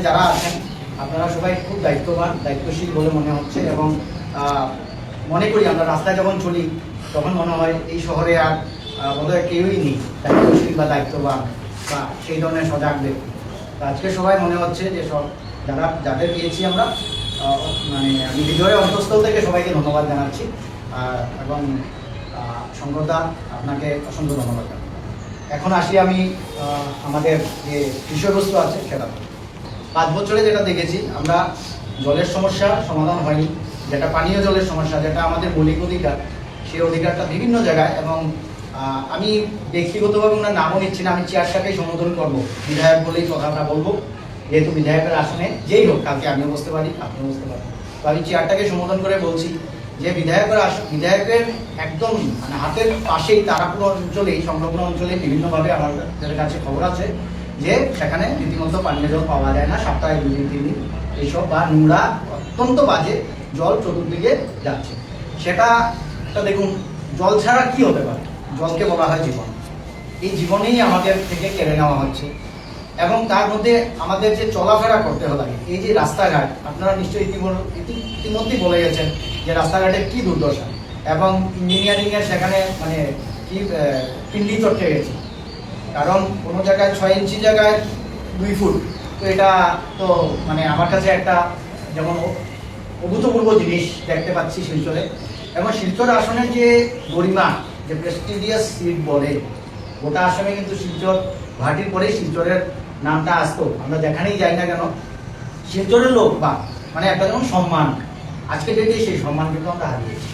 যারা আছেন আপনারা সবাই খুব দায়িত্ববান, দায়িত্বশীল বলে মনে হচ্ছে। এবং মনে করি আমরা রাস্তায় যখন চলি তখন মনে হয় এই শহরে আর বোধহয় কেউই নেই দায়িত্বশীল বা দায়িত্ববান বা সেই ধরনের সজাগ ব্যক্তি। আজকে সবাই মনে হচ্ছে যে সব যাদের পেয়েছি আমরা, মানে আমি হৃদয়ের অন্তঃস্থল থেকে সবাইকে ধন্যবাদ জানাচ্ছি। এবং শঙ্করদা, আপনাকে অসংখ্য ধন্যবাদ জানাচ্ছি। এখন আসি আমি আমাদের যে বিষয়বস্তু আছে সেটা। 5 বছরে যেটা দেখেছি আমরা, জলের সমস্যা সমাধান হয়নি, যেটা পানীয় জলের সমস্যা, যেটা আমাদের মৌলিক অধিকার, সেই অধিকারটা বিভিন্ন জায়গায়। এবং আমি ব্যক্তিগতভাবে ওনার নামও নিচ্ছি না, আমি চেয়ারটাকেই সম্বোধন করবো, বিধায়ক বলেই কথাটা বলবো, যেহেতু বিধায়কের আসনে যেই হোক, কালকে আমিও বসতে পারি, আপনিও বসতে পারেন। তো আমি চেয়ারটাকে সম্বোধন করে বলছি যে বিধায়কের একদম মানে হাতের পাশেই তারাপুর অঞ্চলেই, সংলগ্ন অঞ্চলে বিভিন্নভাবে আমাদের কাছে খবর আছে যে সেখানে রীতিমতো পানীয় জল পাওয়া যায় না, সপ্তাহে 2 দিন 3 দিন এইসব, বা নোংরা অত্যন্ত বাজে জল চতুর্দিকে যাচ্ছে। সেটা দেখুন, জল ছাড়া কি হতে পারে? জলকে বলা হয় জীবন। এই জীবনেই আমাদের থেকে কেড়ে নেওয়া হচ্ছে। এবং তার মধ্যে আমাদের যে চলাফেরা করতে লাগে, এই যে রাস্তাঘাট, আপনারা নিশ্চয়ই ইতিমধ্যেই বলে গেছেন যে রাস্তাঘাটের কি দুর্দশা, এবং ইঞ্জিনিয়ারিংয়ের সেখানে মানে কি পিন্ডি চটকে গেছে। কারণ কোনো জায়গায় 6 ইঞ্চি জায়গায় 2 ফুট, তো এটা তো মানে আমার কাছে একটা যেমন অভূতপূর্ব জিনিস দেখতে পাচ্ছি শিলচরে। এবং শিলচর আসনের যে গরিমা, যে প্রেস্টিজিয়াস সিট বলে, গোটা আসনে কিন্তু শিলচর ভাটির পরেই শিলচরের নামটা আসতো। আমরা যেখানেই যাই না কেন শিলচরের লোক বা মানে একটা যেমন সম্মান, আজকে ডেটে সেই সম্মান কিন্তু আমরা হারিয়েছি।